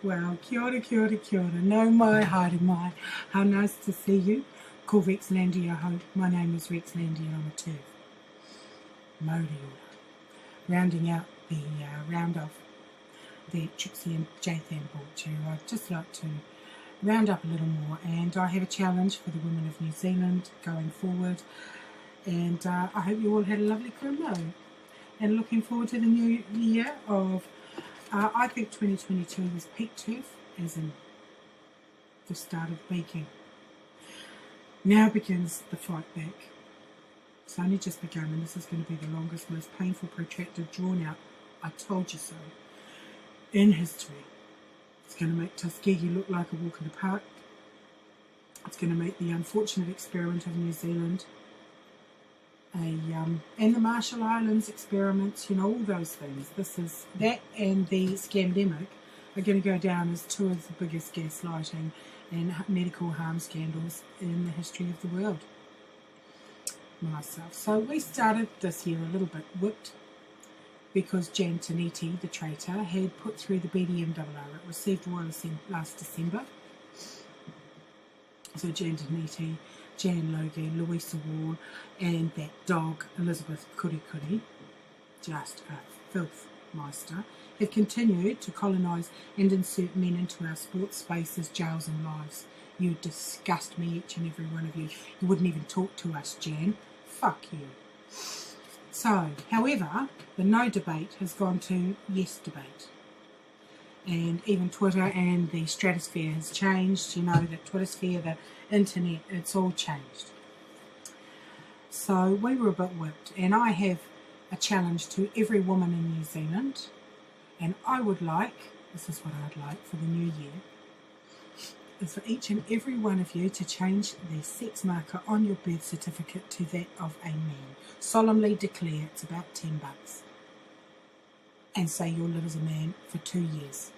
Well, kia ora, kia ora, kia ora. No mai, haere mai. How nice to see you. Ko Rexlandia ho. My name is Rexlandia and I'm a TERF. Mauri ora. Rounding out the Roundup, the Trixie and Jathan Bulcher. I'd just like to round up a little more, and I have a challenge for the women of New Zealand going forward, and I hope you all had a lovely Kurmo, and looking forward to the new year of I think 2022 was peak TERF, as in the start of peaking. Now begins the fight back. It's only just begun, and this is going to be the longest, most painful, protracted, drawn out, I told you so, in history. It's going to make Tuskegee look like a walk in the park. It's going to make the unfortunate experiment of New Zealand and the Marshall Islands experiments, you know, all those things. That and the scamdemic are going to go down as two of the biggest gaslighting and medical harm scandals in the history of the world. Myself. So we started this year a little bit whipped because Jan Taniti, the traitor, had put through the BDMRR. It received royal assent last December. So Jan Taniti, Jan Logie, Louisa Wall, and that dog, Elizabeth Kurikuri, just a filth meister, have continued to colonise and insert men into our sports spaces, jails and lives. You disgust me, each and every one of you. You wouldn't even talk to us, Jan. Fuck you. So, however, the no debate has gone to yes debate. And even Twitter and the stratosphere has changed. You know, the Twittersphere, the internet, it's all changed. So we were a bit whipped, and I have a challenge to every woman in New Zealand, and I would like, this is what I'd like for the new year, is for each and every one of you to change the sex marker on your birth certificate to that of a man. Solemnly declare, it's about $10, and say you'll live as a man for 2 years.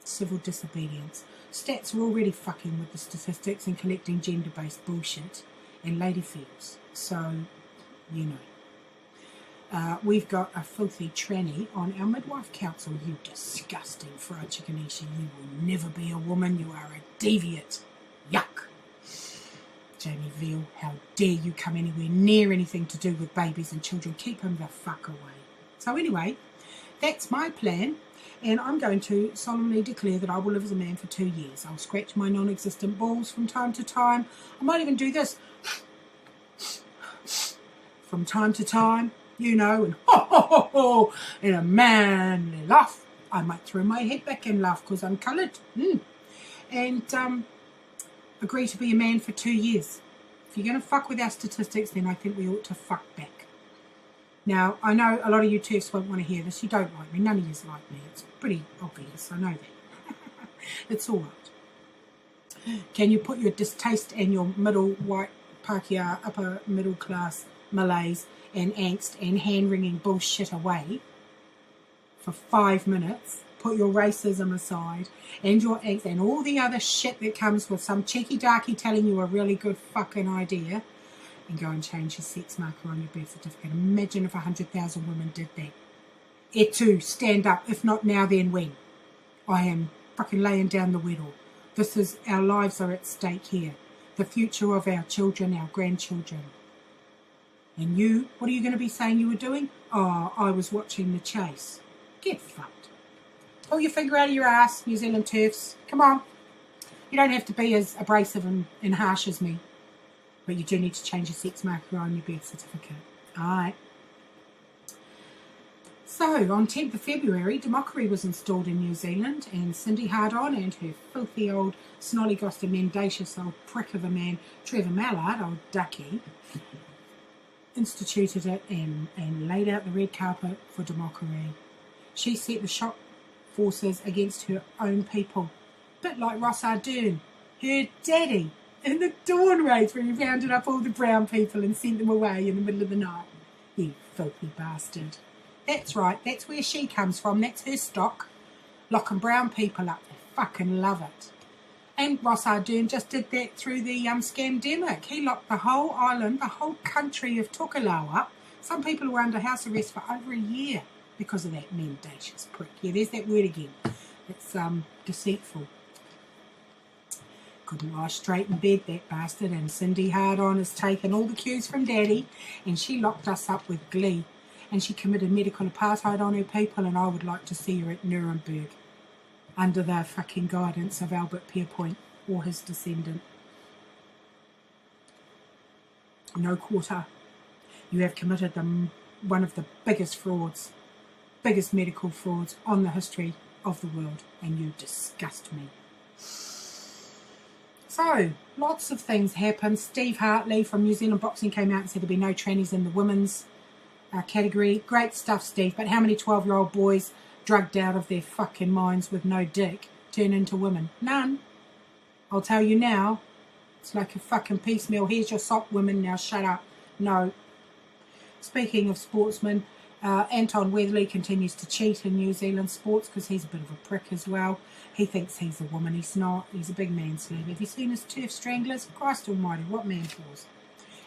Civil disobedience. Stats are already fucking with the statistics and collecting gender-based bullshit and lady feels. So, you know. We've got a filthy tranny on our midwife council. You disgusting fried chickenisha. You will never be a woman. You are a deviant. Yuck. Jamie Veal, how dare you come anywhere near anything to do with babies and children. Keep him the fuck away. So anyway, that's my plan. And I'm going to solemnly declare that I will live as a man for 2 years. I'll scratch my non-existent balls from time to time. I might even do this from time to time, you know, and ho, ho, ho, ho, in a manly laugh. I might throw my head back and laugh because I'm coloured. And agree to be a man for 2 years. If you're going to fuck with our statistics, then I think we ought to fuck back. Now, I know a lot of you TERFs won't want to hear this. You don't like me. None of you like me. It's pretty obvious. I know that. It's all right. Can you put your distaste and your middle white Pākehā upper middle class malaise and angst and hand-wringing bullshit away for 5 minutes? Put your racism aside and your angst and all the other shit that comes with some cheeky darky telling you a really good fucking idea, and go and change your sex marker on your birth certificate. Imagine if 100,000 women did that. It too, stand up. If not now, then when? I am fucking laying down the whittle. This is, our lives are at stake here. The future of our children, our grandchildren. And you, what are you going to be saying you were doing? Oh, I was watching The Chase. Get fucked. Pull your finger out of your ass, New Zealand TERFs. Come on. You don't have to be as abrasive and harsh as me. But you do need to change your sex marker on your birth certificate. Alright. So, on 10th of February, democracy was installed in New Zealand, and Cindy Hardon and her filthy old snollygoster mendacious old prick of a man, Trevor Mallard, old ducky, instituted it and laid out the red carpet for democracy. She set the shock forces against her own people. Bit like Ross Ardern, her daddy, in the Dawn raids when he rounded up all the brown people and sent them away in the middle of the night. You filthy bastard. That's right, that's where she comes from, that's her stock. Locking brown people up, they fucking love it. And Ross Ardern just did that through the scamdemic. He locked the whole island, the whole country of Tokelau up. Some people were under house arrest for over a year because of that mendacious prick. Yeah, there's that word again. It's deceitful. Couldn't lie straight in bed, that bastard, and Cindy Hard-on has taken all the cues from Daddy, and she locked us up with glee. And she committed medical apartheid on her people, and I would like to see her at Nuremberg, under the fucking guidance of Albert Pierpoint or his descendant. No quarter. You have committed one of the biggest frauds, biggest medical frauds on the history of the world, and you disgust me. So, lots of things happened. Steve Hartley from New Zealand Boxing came out and said there'd be no trannies in the women's category. Great stuff, Steve, but how many 12-year-old boys drugged out of their fucking minds with no dick turn into women? None. I'll tell you now. It's like a fucking piecemeal. Here's your sock, women, now shut up. No. Speaking of sportsmen, Anton Weatherly continues to cheat in New Zealand sports because he's a bit of a prick as well. He thinks he's a woman. He's not. He's a big man slave. Have you seen his turf stranglers? Christ almighty, what man pause.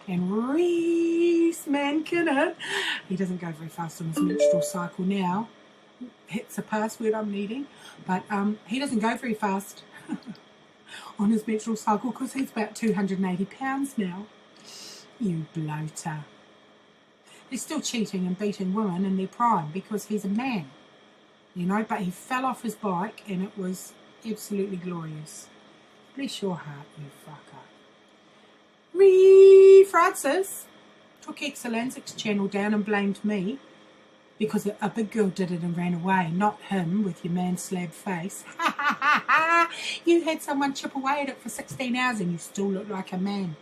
And Reese Mankinnon, he doesn't go very fast on his menstrual cycle now. Hits a password I'm needing. But he doesn't go very fast on his menstrual cycle because he's about 280 pounds now. You bloater. They're still cheating and beating women in their prime because he's a man, you know, but he fell off his bike and it was absolutely glorious. Bless your heart, you fucker. Francis took Excellence's channel down and blamed me because a big girl did it and ran away, not him with your man-slab face. Ha ha ha ha! You had someone chip away at it for 16 hours and you still look like a man.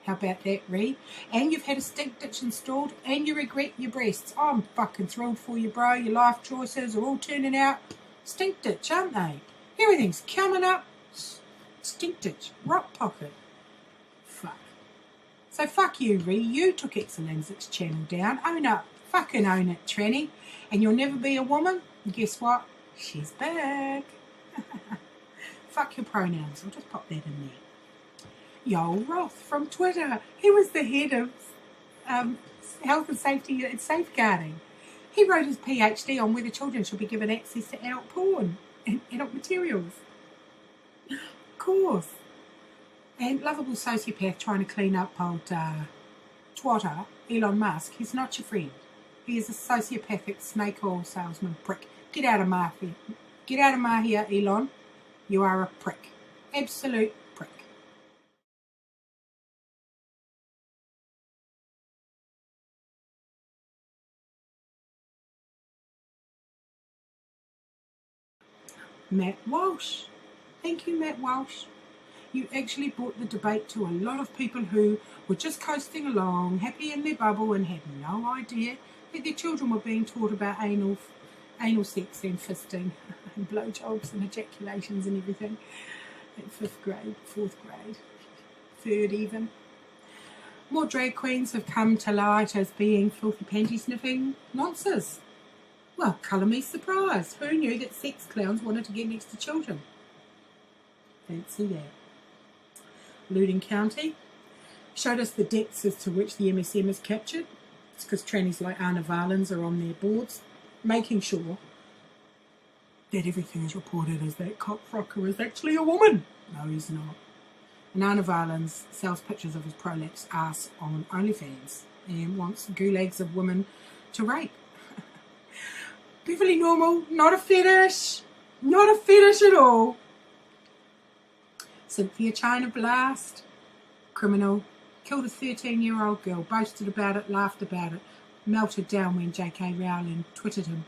How about that, Ree? And you've had a stink ditch installed and you regret your breasts. Oh, I'm fucking thrilled for you, bro. Your life choices are all turning out stink ditch, aren't they? Everything's coming up stink ditch, rock pocket. Fuck. So fuck you, Ree. You took Excellence's channel down. Own up. Fucking own it, tranny. And you'll never be a woman. And guess what? She's back. Fuck your pronouns. I'll just pop that in there. Yoel Roth from Twitter. He was the head of health and safety and safeguarding. He wrote his PhD on whether children should be given access to adult porn and adult materials. Of course. And lovable sociopath trying to clean up old twatter, Elon Musk. He's not your friend. He is a sociopathic snake oil salesman prick. Get out of mafia. Get out of mafia, Elon. You are a prick. Absolute prick. Matt Walsh. Thank you, Matt Walsh. You actually brought the debate to a lot of people who were just coasting along, happy in their bubble, and had no idea that their children were being taught about anal sex and fisting and blowjobs and ejaculations and everything at 5th grade, 4th grade, 3rd even. More drag queens have come to light as being filthy panty sniffing nonsense. Well, colour me surprised. Who knew that sex clowns wanted to get next to children? Fancy that. Loudoun County showed us the depths as to which the MSM is captured. It's because trannies like Anna Valens are on their boards, making sure that everything is reported as that cockfrocker is actually a woman. No, he's not. And Anna Valens sells pictures of his prolapsed ass on OnlyFans and wants gulags of women to rape. Perfectly normal, not a fetish. Not a fetish at all. Cynthia China Blast, criminal, killed a 13-year-old girl, boasted about it, laughed about it, melted down when J.K. Rowling twittered him.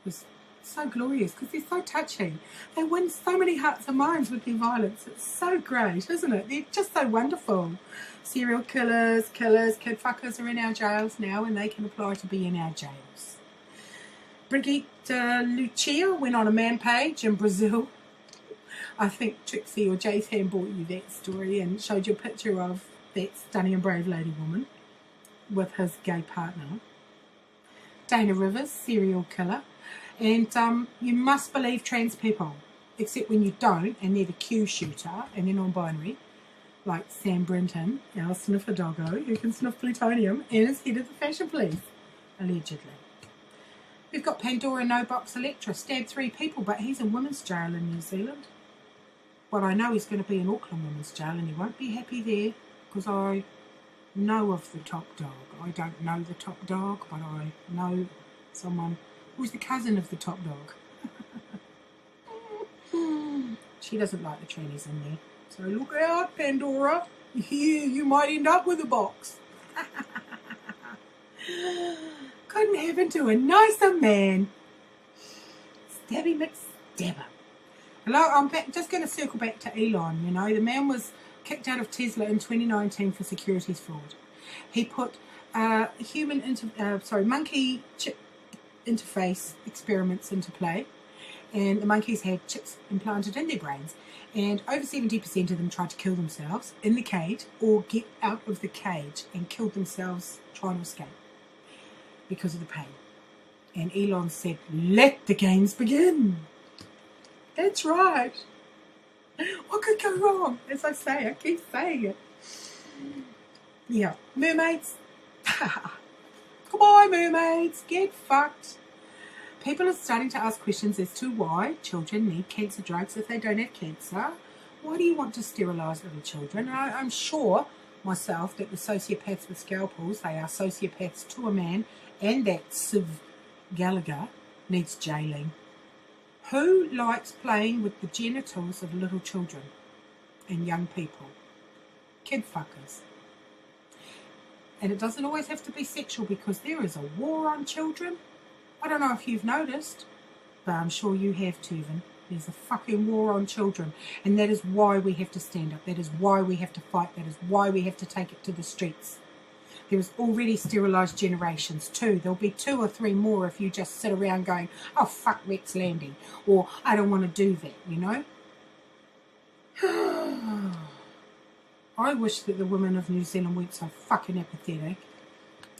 It was so glorious because they're so touchy. They win so many hearts and minds with their violence. It's so great, isn't it? They're just so wonderful. Serial killers, kid fuckers are in our jails now and they can apply to be in our jails. Brigitte Lucia went on a man page in Brazil. I think Trixie or J-Fan brought you that story and showed you a picture of that stunning and brave lady woman with his gay partner. Dana Rivers, serial killer. And you must believe trans people, except when you don't, and they're the Q shooter, and they're non-binary, like Sam Brinton, our sniffer doggo, who can sniff plutonium, and is head of the fashion police, allegedly. We've got Pandora No Box Electra, stabbed 3 people, but he's in women's jail in New Zealand. Well, I know he's going to be in Auckland women's jail, and he won't be happy there, because I know of the top dog. I don't know the top dog, but I know someone who's the cousin of the top dog. She doesn't like the trannies in there. So look out, Pandora. You might end up with a box. Couldn't happen to a nicer man. Stabby McStabber. Hello, I'm just going to circle back to Elon. You know, the man was kicked out of Tesla in 2019 for securities fraud. He put monkey chip interface experiments into play, and the monkeys had chips implanted in their brains, and over 70% of them tried to kill themselves in the cage or get out of the cage and killed themselves trying to escape because of the pain. And Elon said, let the games begin. That's right. What could go wrong? As I say, I keep saying it. Yeah, mermaids. Goodbye, mermaids. Get fucked. People are starting to ask questions as to why children need cancer drugs if they don't have cancer. Why do you want to sterilise little children? I'm sure myself that the sociopaths with scalpels, they are sociopaths to a man, and that Civ Gallagher needs jailing. Who likes playing with the genitals of little children and young people? Kid fuckers. And it doesn't always have to be sexual, because there is a war on children. I don't know if you've noticed, but I'm sure you have, Terfing. There's a fucking war on children, and that is why we have to stand up. That is why we have to fight. That is why we have to take it to the streets. There is already sterilised generations too. There'll be 2 or 3 more if you just sit around going, oh, fuck Rex Landy, or I don't want to do that, you know? I wish that the women of New Zealand weren't so fucking apathetic.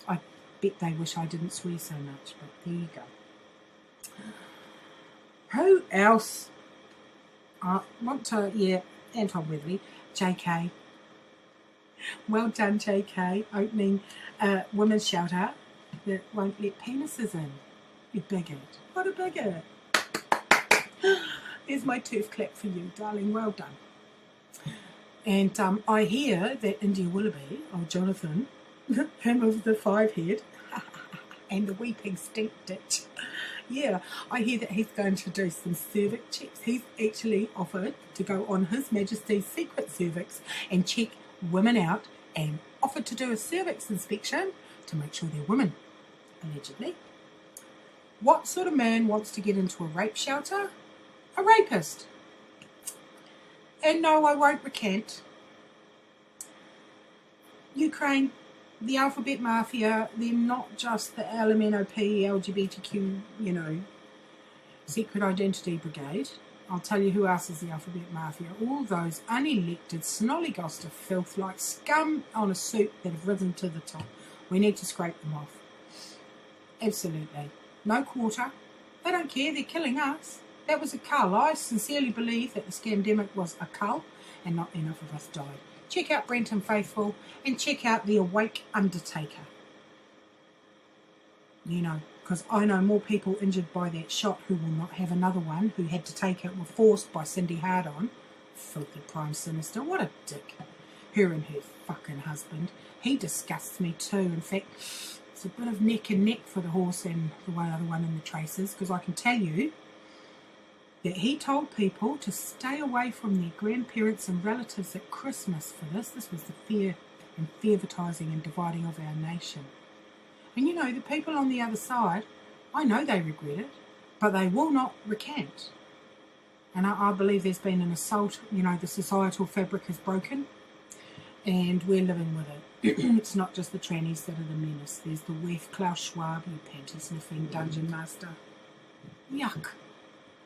I bet they wish I didn't swear so much, but there you go. Who else? I want to, Anton Weatherly, JK. Well done, JK, opening a women's shelter that won't let penises in. You bigot. What a bigot. There's my turf clap for you, darling. Well done. And I hear that India Willoughby, old Jonathan, him of the 5 head, and the weeping stink ditch. Yeah, I hear that he's going to do some cervix checks. He's actually offered to go on His Majesty's secret cervix and check women out, and offered to do a cervix inspection to make sure they're women, allegedly. What sort of man wants to get into a rape shelter? A rapist. And no, I won't recant. Ukraine, the alphabet mafia, they're not just the LMNOP, LGBTQ, you know, secret identity brigade. I'll tell you who else is the alphabet mafia. All those unelected snollygoster of filth like scum on a soup that have risen to the top. We need to scrape them off. Absolutely. No quarter. They don't care. They're killing us. That was a cull. I sincerely believe that the scamdemic was a cull and not enough of us died. Check out Brenton Faithful and check out The Awake Undertaker. You know, because I know more people injured by that shot who will not have another one, who had to take it, were forced by Cindy Hardon. Filthy Prime Sinister. What a dick. Her and her fucking husband. He disgusts me too. In fact, it's a bit of neck and neck for the horse and the other one in the traces, because I can tell you that he told people to stay away from their grandparents and relatives at Christmas for this. This was the fear and fearvertising and dividing of our nation. And you know, the people on the other side, I know they regret it, but they will not recant. And I believe there's been an assault. You know, the societal fabric is broken, and we're living with it. It's not just the trannies that are the menace. There's the WEF, Klaus Schwab, you panty-sniffing dungeon master. Yuck.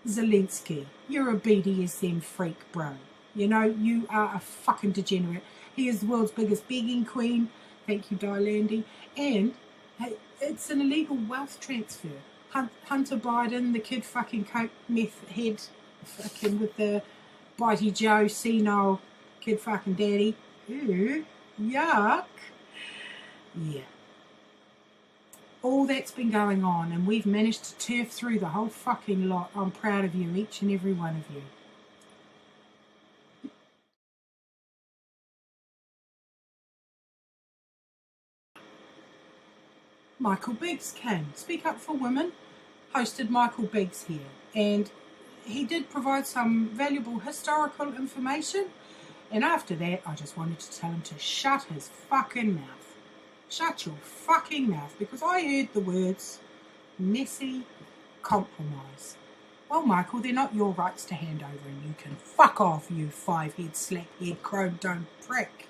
Zelensky, you're a BDSM freak, bro. You know, you are a fucking degenerate. He is the world's biggest begging queen. Thank you, Dylandy. And hey, it's an illegal wealth transfer. Hunter Biden, the kid fucking coke meth head, fucking with the bitey Joe, senile kid fucking daddy. Ew, yuck. Yeah. all that's been going on, and we've managed to turf through the whole fucking lot. I'm proud of you, each and every one of you. Michael Biggs came. Speak Up for Women hosted Michael Biggs here, and he did provide some valuable historical information, and after that I just wanted to tell him to shut his fucking mouth. Shut your fucking mouth, because I heard the words messy compromise. Well, Michael, they're not your rights to hand over, and you can fuck off, you five-head, slack-head, chrome-domed prick.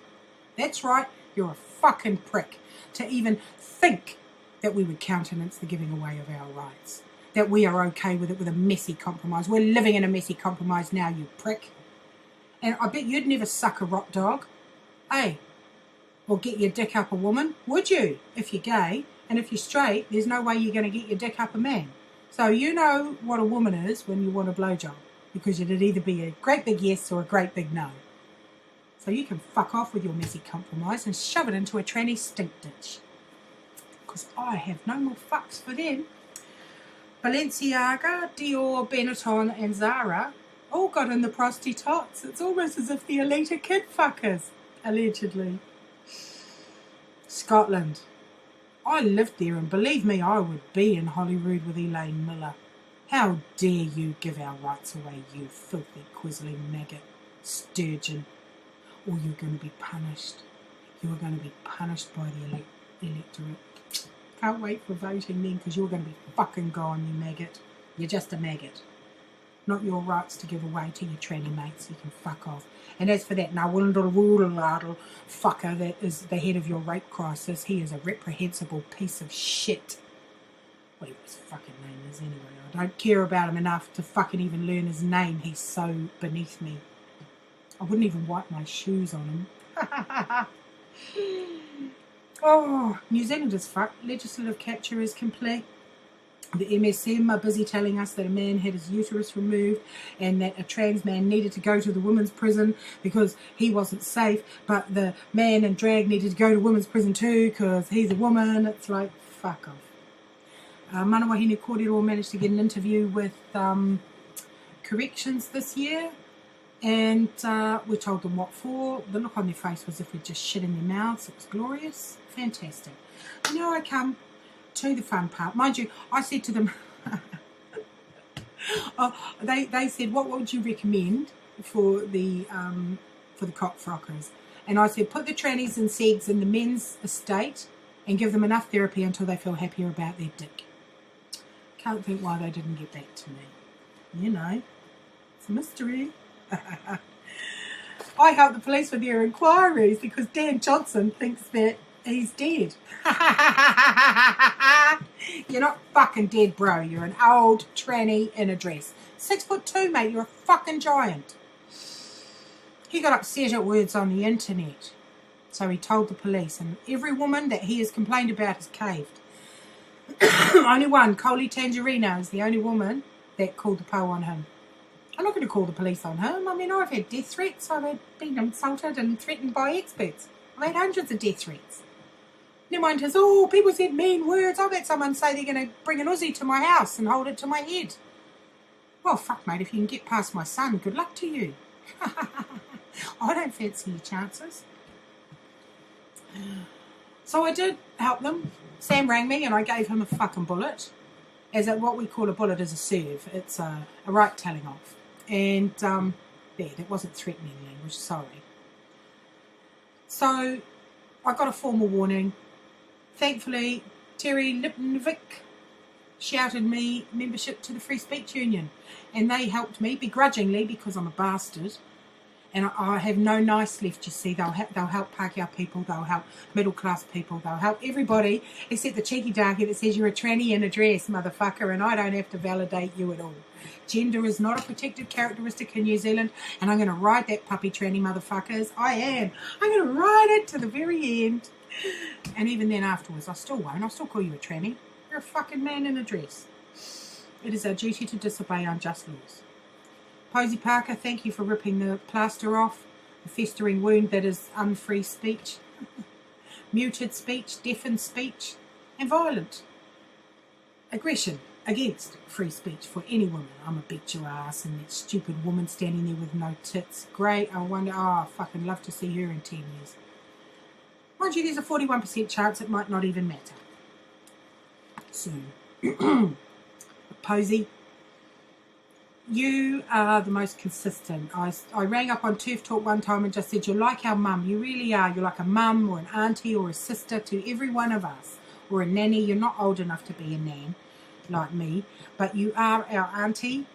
That's right, you're a fucking prick to even think that we would countenance the giving away of our rights, that we are okay with it with a messy compromise. We're living in a messy compromise now, you prick. And I bet you'd never suck a rock dog, eh? Or get your dick up a woman, would you? If you're gay, and if you're straight, there's no way you're going to get your dick up a man. So you know what a woman is when you want a blowjob, because it'd either be a great big yes or a great big no. So you can fuck off with your messy compromise and shove it into a tranny stink ditch. Because I have no more fucks for them. Balenciaga, Dior, Benetton and Zara all got in the prosty tots. It's almost as if the elite are kid fuckers, allegedly. Scotland. I lived there, and believe me, I would be in Holyrood with Elaine Miller. How dare you give our rights away, you filthy, quizzling maggot, sturgeon. Or you're going to be punished. You're going to be punished by the electorate. Can't wait for voting then, because you're going to be fucking gone, you maggot. You're just a maggot. Not your rights to give away to your tranny mates. You can fuck off. And as for that Nawundle fucker that is the head of your rape crisis, he is a reprehensible piece of shit. Whatever his fucking name is anyway. I don't care about him enough to fucking even learn his name. He's so beneath me. I wouldn't even wipe my shoes on him. Oh, New Zealand is fucked. Legislative capture is complete. The MSM are busy telling us that a man had his uterus removed and that a trans man needed to go to the women's prison because he wasn't safe, but the man in drag needed to go to women's prison too because he's a woman. It's like, fuck off. Manawahine Kōrero managed to get an interview with Corrections this year, and we told them what for. The look on their face was as if we'd just shit in their mouths. It was glorious. Fantastic. And now I come to the fun part. Mind you, I said to them, they said, what would you recommend for the cockfrockers? And I said, put the trannies and segs in the men's estate and give them enough therapy until they feel happier about their dick. Can't think why they didn't get back to me. You know, it's a mystery. I help the police with their inquiries because Dan Johnson thinks that he's dead. You're not fucking dead, bro. You're an old tranny in a dress. 6'2", mate. You're a fucking giant. He got upset at words on the internet. So he told the police, and every woman that he has complained about has caved. Only one, Coley Tangerino, is the only woman that called the po on him. I'm not going to call the police on him. I mean, I've had death threats. I've been insulted and threatened by experts. I've had hundreds of death threats. Never mind his, oh, people said mean words. I've had someone say they're going to bring an Aussie to my house and hold it to my head. Well, fuck, mate, if you can get past my son, good luck to you. I don't fancy your chances. So I did help them. Sam rang me and I gave him a fucking bullet. As what we call a bullet is a serve. It's a right telling off. And there, that wasn't threatening language, sorry. So I got a formal warning. Thankfully, Terry Lipnvik shouted me membership to the Free Speech Union. And they helped me begrudgingly because I'm a bastard. And I have no nice left, you see. They'll help Pākehā people, they'll help middle-class people, they'll help everybody except the cheeky darkie that says you're a tranny in a dress, motherfucker, and I don't have to validate you at all. Gender is not a protected characteristic in New Zealand, and I'm going to ride that puppy, tranny motherfuckers. I am. I'm going to ride it to the very end. And even then afterwards, I still won't. I'll still call you a tranny. You're a fucking man in a dress. It is our duty to disobey unjust laws. Posey Parker, thank you for ripping the plaster off. The festering wound that is unfree speech, muted speech, deafened speech, and violent. aggression against free speech for any woman. I'm a bet your ass, and that stupid woman standing there with no tits. Great, I wonder, I fucking love to see her in 10 years. Mind you, there's a 41% chance it might not even matter. Soon. Posy, you are the most consistent. I rang up on Turf Talk one time and just said, you're like our mum. You really are. You're like a mum or an auntie or a sister to every one of us. Or a nanny. You're not old enough to be a nan like me, but you are our auntie.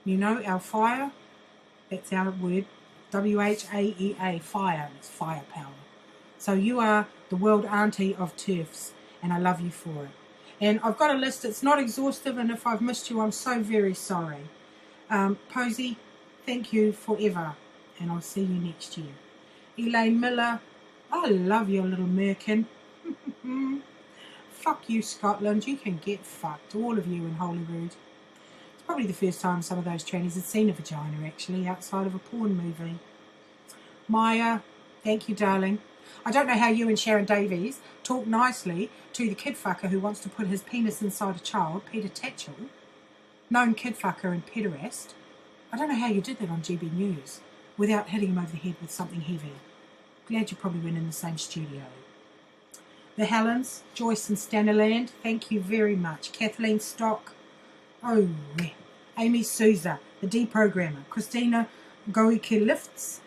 You know, our fire. That's our word. WHAEA, fire. It's firepower. So you are the world auntie of turfs, and I love you for it. And I've got a list. It's not exhaustive, and if I've missed you, I'm so very sorry. Posy, thank you forever, and I'll see you next year. Elaine Miller, I love your little merkin. Fuck you, Scotland. You can get fucked, all of you in Holyrood. It's probably the first time some of those trannies had seen a vagina, actually, outside of a porn movie. Maya, thank you, darling. I don't know how you and Sharon Davies talk nicely to the kid fucker who wants to put his penis inside a child, Peter Tatchell, known kid fucker and pederast. I don't know how you did that on GB News without hitting him over the head with something heavy. Glad you probably went in the same studio. The Helens, Joyce and Stanaland, thank you very much. Kathleen Stock, oh, yeah. Amy Souza, the deprogrammer. Christina Goike Lifts,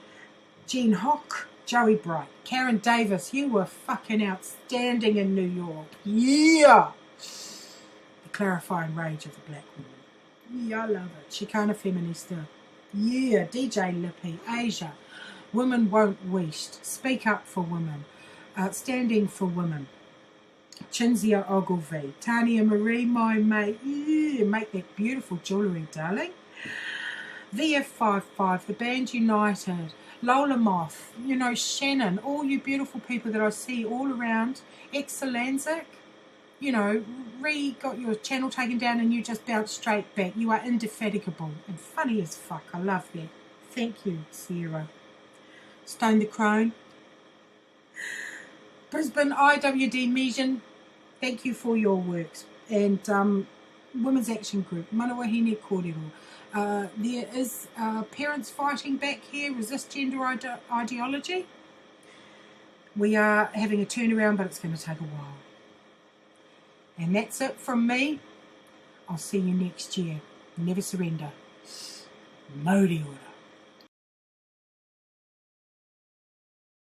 Jean Hock, Joey Bright, Karen Davis, you were fucking outstanding in New York. Yeah! The clarifying rage of the black woman. Yeah, I love it. Chicana Feminista. Yeah, DJ Lippy, Asia. Women won't waste. Speak up for women. Standing for women. Chinzia Ogilvie. Tania Marie, my mate. Yeah, make that beautiful jewellery, darling. VF55, the Band United. Lola Moth, you know, Shannon, all you beautiful people that I see all around. Excelenzic, you know, got your channel taken down and you just bounced straight back. You are indefatigable and funny as fuck. I love that. Thank you, Sierra. Stone the Crone. Brisbane IWD Mesion, thank you for your works. And Women's Action Group, Manawahine Kōrero. There is parents fighting back here, resist gender ideology. We are having a turnaround, but it's going to take a while. And that's it from me. I'll see you next year. Never surrender. Modi ora.